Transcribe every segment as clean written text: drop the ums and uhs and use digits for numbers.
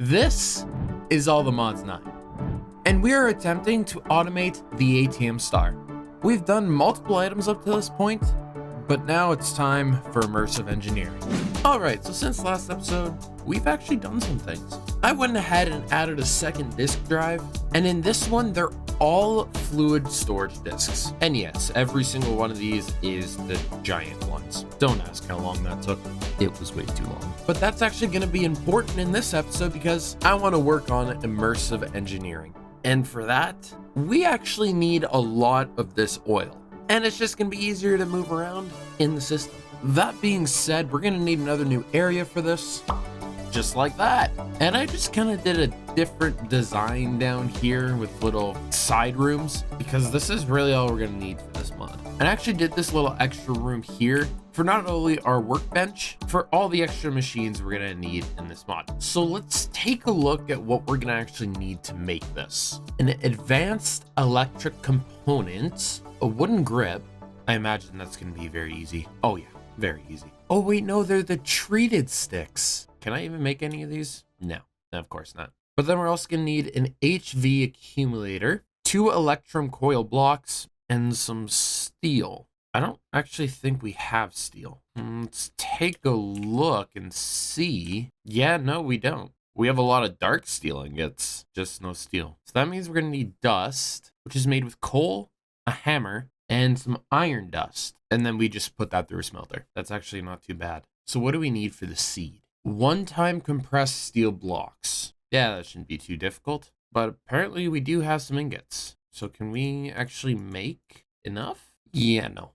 This is All the Mods 9, and we are attempting to automate the ATM star. We've done multiple items up to this point, but now it's time for immersive engineering. Alright, so since last episode, we've actually done some things. I went ahead and added a second disk drive, and in this one, they're all fluid storage disks. And yes, every single one of these is the giant ones. Don't ask how long that took. It was way too long. But that's actually going to be important in this episode because I want to work on immersive engineering. And for that, we actually need a lot of this oil. And it's just going to be easier to move around in the system. That being said, we're going to need another new area for this. Just like that. And I just kind of did a different design down here with little side rooms because this is really all we're going to need for this mod. And I actually did this little extra room here for not only our workbench, for all the extra machines we're going to need in this mod. So let's take a look at what we're going to actually need to make this. An advanced electric component, a wooden grip. I imagine that's going to be very easy. Oh yeah, very easy. Oh wait, no, they're the treated sticks. Can I even make any of these? No, of course not. But then we're also going to need an HV accumulator, 2 electrum coil blocks, and some steel. I don't actually think we have steel. Let's take a look and see. Yeah, no, we don't. We have a lot of dark steel ingots, just no steel. So that means we're going to need dust, which is made with coal, a hammer, and some iron dust. And then we just put that through a smelter. That's actually not too bad. So what do we need for the seed? One-time compressed steel blocks. Yeah, that shouldn't be too difficult. But apparently we do have some ingots. So can we actually make enough? Yeah, no.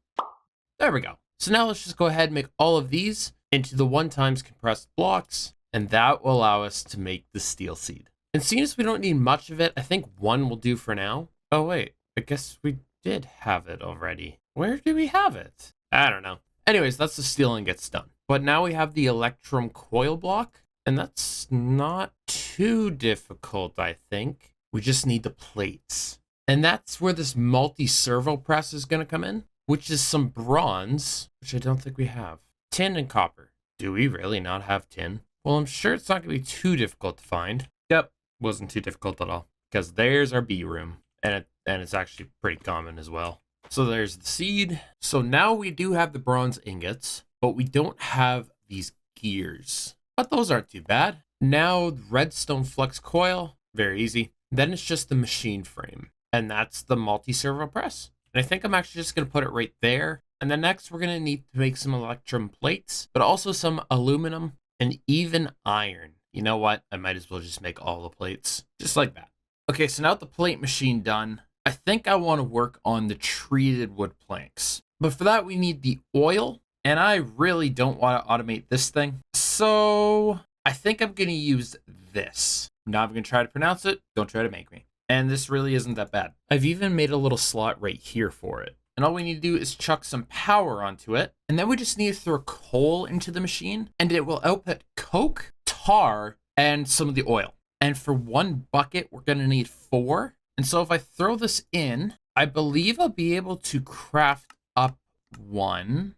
There we go. So now let's just go ahead and make all of these into the one-time compressed blocks. And that will allow us to make the steel seed. And seeing as we don't need much of it, I think 1 will do for now. Oh, wait. I guess we did have it already. Where do we have it? I don't know. Anyways, that's the steel ingots done. But now we have the electrum coil block, and that's not too difficult, I think. We just need the plates. And that's where this multi-servo press is going to come in, which is some bronze, which I don't think we have. Tin and copper. Do we really not have tin? Well, I'm sure it's not going to be too difficult to find. Yep, wasn't too difficult at all, because there's our B room, and it's actually pretty common as well. So there's the seed. So now we do have the bronze ingots, but we don't have these gears. But those aren't too bad. Now, redstone flux coil, very easy. Then it's just the machine frame, and that's the multi-servo press. And I think I'm actually just going to put it right there. And then next, we're going to need to make some electrum plates, but also some aluminum and even iron. You know what? I might as well just make all the plates, just like that. Okay, so now with the plate machine done, I think I want to work on the treated wood planks. But for that, we need the oil. And I really don't want to automate this thing. So I think I'm going to use this. Now I'm going to try to pronounce it. Don't try to make me. And this really isn't that bad. I've even made a little slot right here for it. And all we need to do is chuck some power onto it. And then we just need to throw coal into the machine. And it will output coke, tar, and some of the oil. And for 1 bucket, we're going to need 4. And so if I throw this in, I believe I'll be able to craft up 1.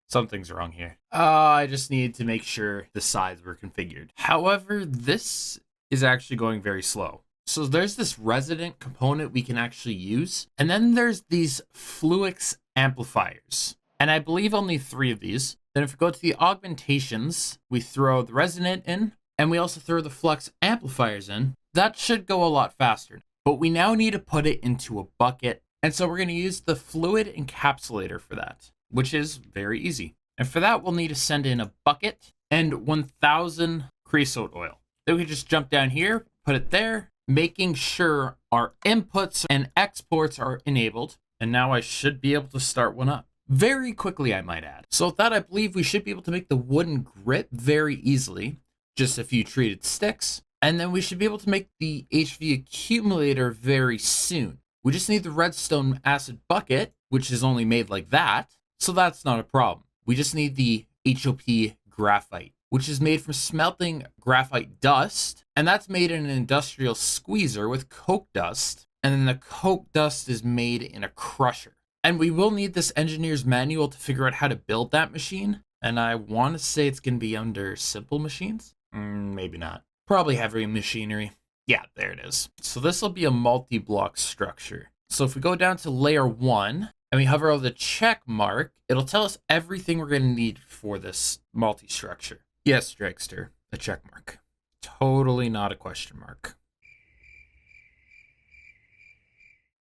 Something's wrong here. I just needed to make sure the sides were configured. However, this is actually going very slow. So there's this resident component we can actually use. And then there's these Fluix amplifiers. And I believe I'll need 3 of these. Then if we go to the augmentations, we throw the resonant in. And we also throw the flux amplifiers in. That should go a lot faster. But we now need to put it into a bucket. And so we're going to use the fluid encapsulator for that, which is very easy. And for that, we'll need to send in a bucket and 1,000 creosote oil. Then we can just jump down here, put it there, making sure our inputs and exports are enabled. And now I should be able to start one up very quickly, I might add. So with that, I believe we should be able to make the wooden grip very easily. Just a few treated sticks. And then we should be able to make the HV accumulator very soon. We just need the redstone acid bucket, which is only made like that. So that's not a problem. We just need the HOP graphite, which is made from smelting graphite dust. And that's made in an industrial squeezer with coke dust. And then the coke dust is made in a crusher. And we will need this engineer's manual to figure out how to build that machine. And I want to say it's going to be under simple machines. Maybe not. Probably heavy machinery. Yeah, there it is. So this will be a multi-block structure. So if we go down to layer 1 and we hover over the check mark, it'll tell us everything we're going to need for this multi-structure. Yes, Dragster, a check mark. Totally not a question mark.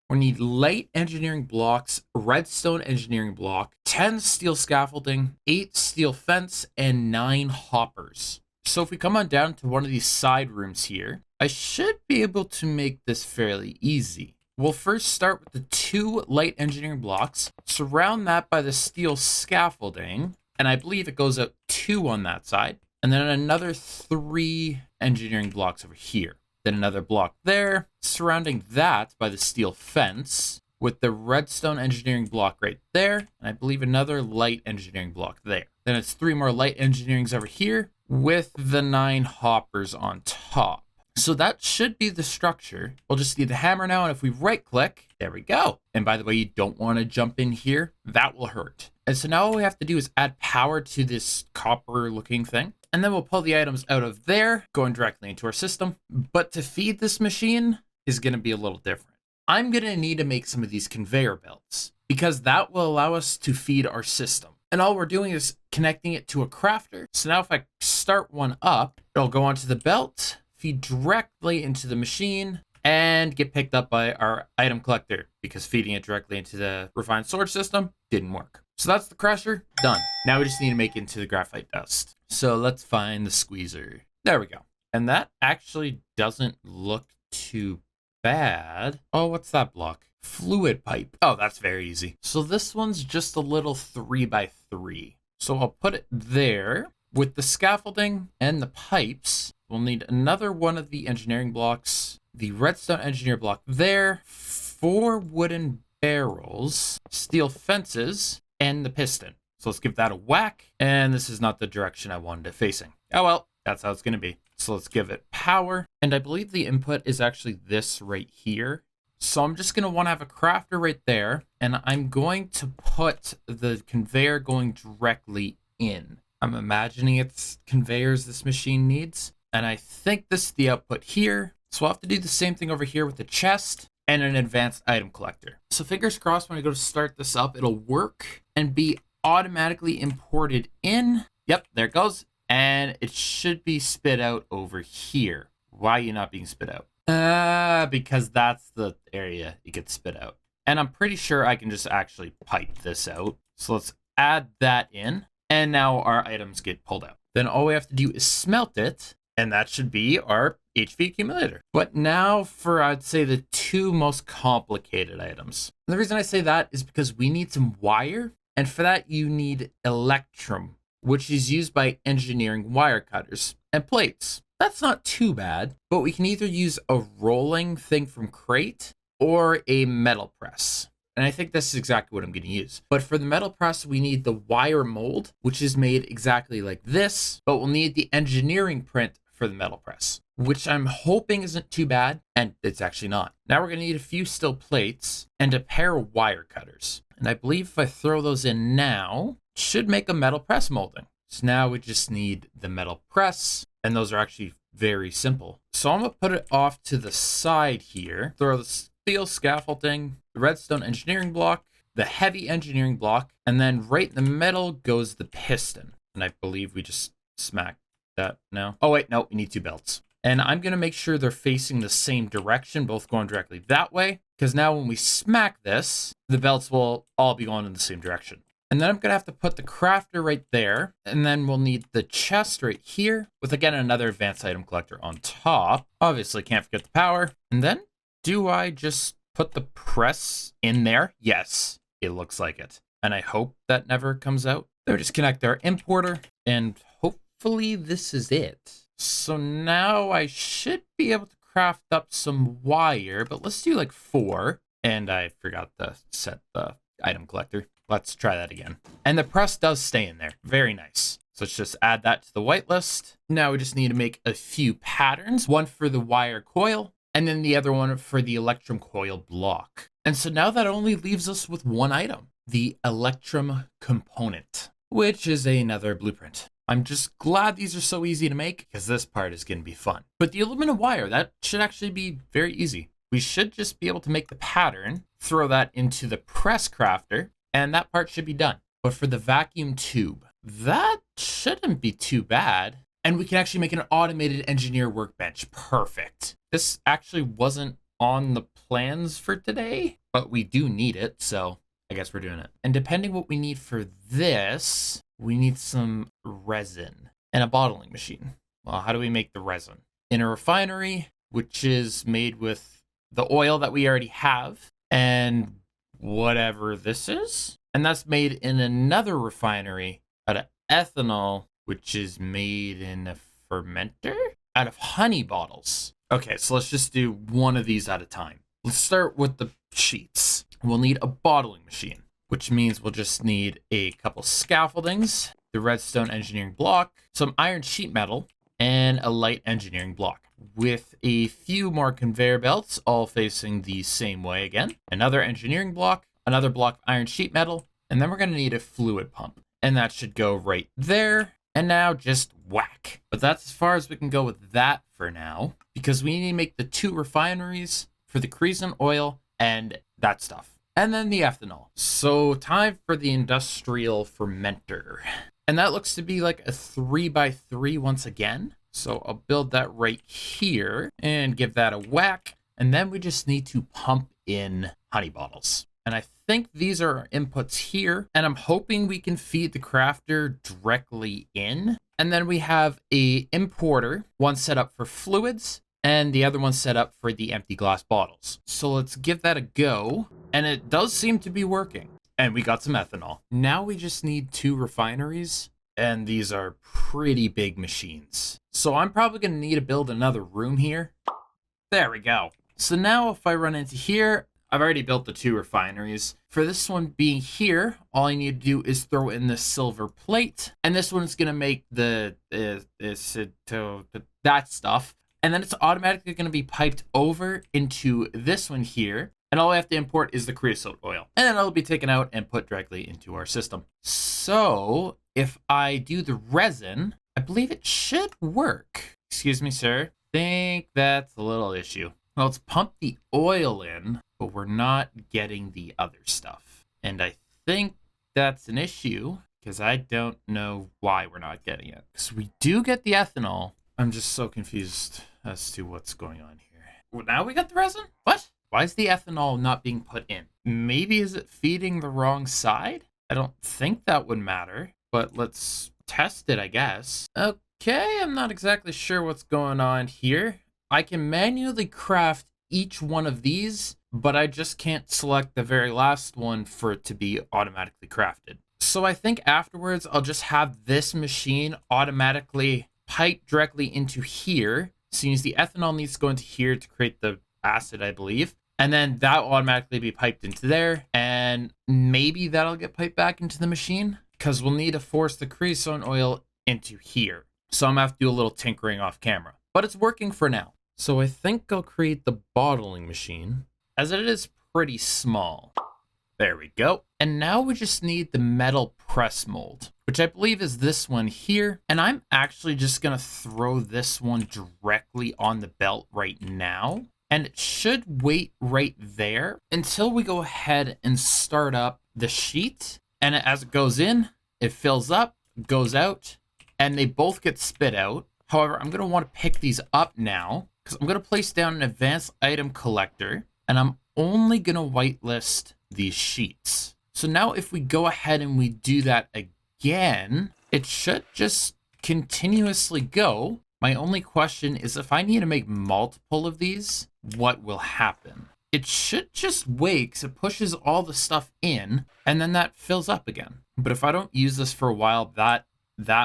We need light engineering blocks, redstone engineering block, 10 steel scaffolding, 8 steel fence, and 9 hoppers. So if we come on down to one of these side rooms here, I should be able to make this fairly easy. We'll first start with the 2 light engineering blocks, surround that by the steel scaffolding, and I believe it goes up 2 on that side, and then another 3 engineering blocks over here. Then another block there, surrounding that by the steel fence, with the redstone engineering block right there, and I believe another light engineering block there. Then it's 3 more light engineerings over here, with the 9 hoppers on top. So that should be the structure. We'll just need the hammer now, and if we right click, there we go. And by the way, you don't want to jump in here. That will hurt. And so now all we have to do is add power to this copper looking thing. And then we'll pull the items out of there, going directly into our system. But to feed this machine is going to be a little different. I'm going to need to make some of these conveyor belts because that will allow us to feed our system. And all we're doing is connecting it to a crafter. So now if I start one up, it'll go onto the belt, feed directly into the machine, and get picked up by our item collector because feeding it directly into the refined storage system didn't work. So that's the crusher, done. Now we just need to make it into the graphite dust. So let's find the squeezer. There we go. And that actually doesn't look too bad. Oh, what's that block? Fluid pipe. Oh, that's very easy. So this one's just a little 3x3. So I'll put it there with the scaffolding and the pipes. We'll need another one of the engineering blocks, the redstone engineer block there, 4 wooden barrels, steel fences, and the piston. So let's give that a whack. And this is not the direction I wanted it facing. Oh well, that's how it's going to be. So let's give it power. And I believe the input is actually this right here. So I'm just going to want to have a crafter right there. And I'm going to put the conveyor going directly in. I'm imagining it's conveyors this machine needs. And I think this is the output here. So I'll have to do the same thing over here with the chest and an advanced item collector. So fingers crossed when I go to start this up, it'll work and be automatically imported in. Yep, there it goes. And it should be spit out over here. Why are you not being spit out? Because that's the area it gets spit out. And I'm pretty sure I can just actually pipe this out. So let's add that in. And now our items get pulled out. Then all we have to do is smelt it. And that should be our HP accumulator. But now for, I'd say, the 2 most complicated items. And the reason I say that is because we need some wire. And for that, you need electrum, which is used by engineering wire cutters and plates. That's not too bad, but we can either use a rolling thing from crate or a metal press. And I think this is exactly what I'm going to use. But for the metal press, we need the wire mold, which is made exactly like this, but we'll need the engineering print for the metal press, which I'm hoping isn't too bad, and it's actually not. Now we're going to need a few steel plates and a pair of wire cutters. And I believe if I throw those in now, it should make a metal press molding. So now we just need the metal press, and those are actually very simple. So I'm going to put it off to the side here, throw the steel scaffolding, the redstone engineering block, the heavy engineering block, and then right in the middle goes the piston. And I believe we just smacked that now. Oh wait, no, we need 2 belts. And I'm going to make sure they're facing the same direction, both going directly that way, because now when we smack this, the belts will all be going in the same direction. And then I'm going to have to put the crafter right there, and then we'll need the chest right here, with again another advanced item collector on top. Obviously can't forget the power. And then, do I just put the press in there? Yes, it looks like it. And I hope that never comes out. Then we just connect our importer, and hopefully this is it. So now I should be able to craft up some wire, but let's do like 4. And I forgot to set the item collector. Let's try that again. And the press does stay in there. Very nice. So let's just add that to the whitelist. Now we just need to make a few patterns. One for the wire coil, and then the other one for the electrum coil block. And so now that only leaves us with one item, the electrum component, which is another blueprint. I'm just glad these are so easy to make because this part is going to be fun. But the aluminum wire, that should actually be very easy. We should just be able to make the pattern, throw that into the press crafter, and that part should be done. But for the vacuum tube, that shouldn't be too bad. And we can actually make an automated engineer workbench. Perfect. This actually wasn't on the plans for today, but we do need it, so I guess we're doing it. And depending what we need for this, we need some resin and a bottling machine. Well, how do we make the resin? In a refinery, which is made with the oil that we already have and whatever this is. And that's made in another refinery out of ethanol, which is made in a fermenter out of honey bottles. Okay, so let's just do one of these at a time. Let's start with the sheets. We'll need a bottling machine, which means we'll just need a couple scaffoldings, the redstone engineering block, some iron sheet metal, and a light engineering block with a few more conveyor belts all facing the same way again. Another engineering block, another block of iron sheet metal, and then we're going to need a fluid pump. And that should go right there. And now just whack. But that's as far as we can go with that for now, because we need to make the 2 refineries for the creosote oil and that stuff. And then the ethanol. So time for the industrial fermenter. And that looks to be like a 3x3 once again. So I'll build that right here and give that a whack. And then we just need to pump in honey bottles. And I think these are our inputs here. And I'm hoping we can feed the crafter directly in. And then we have a importer, one set up for fluids and the other one set up for the empty glass bottles. So let's give that a go. And it does seem to be working. And we got some ethanol. Now we just need 2 refineries. And these are pretty big machines. So I'm probably going to need to build another room here. There we go. So now if I run into here, I've already built the 2 refineries. For this one being here, all I need to do is throw in the silver plate. And this one's going to make that stuff. And then it's automatically going to be piped over into this one here. And all I have to import is the creosote oil. And then it'll be taken out and put directly into our system. So if I do the resin, I believe it should work. Excuse me, sir. Think that's a little issue. Well, let's pump the oil in, but we're not getting the other stuff. And I think that's an issue because I don't know why we're not getting it. Because we do get the ethanol. I'm just so confused as to what's going on here. Well, now we got the resin? What? Why is the ethanol not being put in? Maybe is it feeding the wrong side? I don't think that would matter, but let's test it, I guess. Okay, I'm not exactly sure what's going on here. I can manually craft each one of these, but I just can't select the very last one for it to be automatically crafted. So I think afterwards, I'll just have this machine automatically pipe directly into here. Since the ethanol needs to go into here to create the acid, I believe. And then that will automatically be piped into there. And maybe that'll get piped back into the machine because we'll need to force the creosote oil into here. So I'm going to have to do a little tinkering off camera, but it's working for now. So I think I'll create the bottling machine as it is pretty small. There we go. And now we just need the metal press mold, which I believe is this one here. And I'm actually just going to throw this one directly on the belt right now. And it should wait right there until we go ahead and start up the sheet. And as it goes in, it fills up, goes out, and they both get spit out. However, I'm going to want to pick these up now because I'm going to place down an advanced item collector. And I'm only going to whitelist these sheets. So now if we go ahead and we do that again, it should just continuously go. My only question is if I need to make multiple of these, what will happen? It should just wait because it pushes all the stuff in and then that fills up again. But if I don't use this for a while, that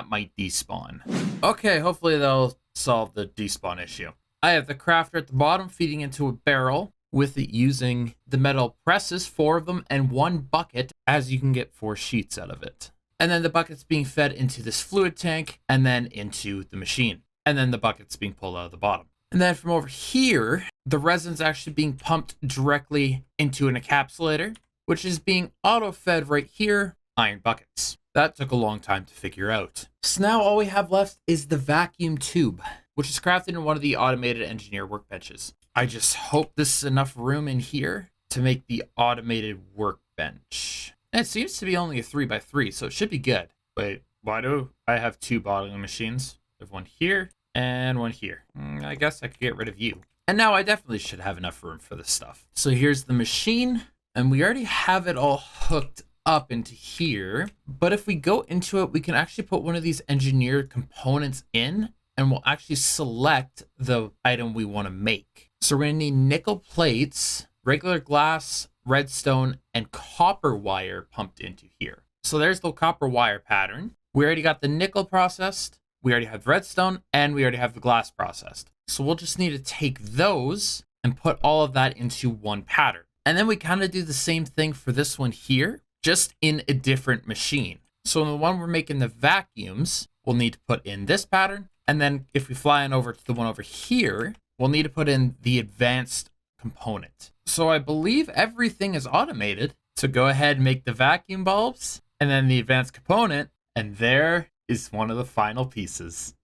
might despawn. Okay, hopefully that'll solve the despawn issue. I have the crafter at the bottom feeding into a barrel with it using the metal presses, 4 of them, and 1 bucket, as you can get 4 sheets out of it. And then the bucket's being fed into this fluid tank and then into the machine. And then the bucket's being pulled out of the bottom. And then from over here, the resin's actually being pumped directly into an encapsulator, which is being auto-fed right here iron buckets. That took a long time to figure out. So now all we have left is the vacuum tube, which is crafted in one of the automated engineer workbenches. I just hope this is enough room in here to make the automated workbench. And it seems to be only a 3x3, so it should be good. Wait, why do I have 2 bottling machines? I have one here and one here. I guess I could get rid of you. And now I definitely should have enough room for this stuff. So here's the machine, and we already have it all hooked up into here. But if we go into it, we can actually put one of these engineered components in, and we'll actually select the item we want to make. So we're gonna need nickel plates, regular glass, redstone, and copper wire pumped into here. So there's the copper wire pattern. We already got the nickel processed, we already have redstone, and we already have the glass processed. So we'll just need to take those and put all of that into one pattern. And then we kind of do the same thing for this one here, just in a different machine. So in the one we're making the vacuums, we'll need to put in this pattern. And then if we fly on over to the one over here, we'll need to put in the advanced component. So I believe everything is automated. So go ahead and make the vacuum bulbs and then the advanced component. And there is one of the final pieces.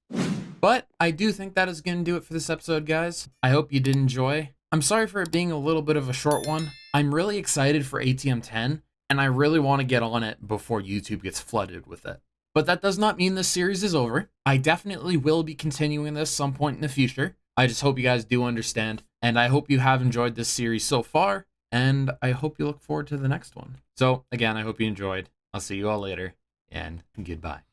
But I do think that is going to do it for this episode, guys. I hope you did enjoy. I'm sorry for it being a little bit of a short one. I'm really excited for ATM 10, and I really want to get on it before YouTube gets flooded with it. But that does not mean this series is over. I definitely will be continuing this some point in the future. I just hope you guys do understand, and I hope you have enjoyed this series so far, and I hope you look forward to the next one. So, again, I hope you enjoyed. I'll see you all later, and goodbye.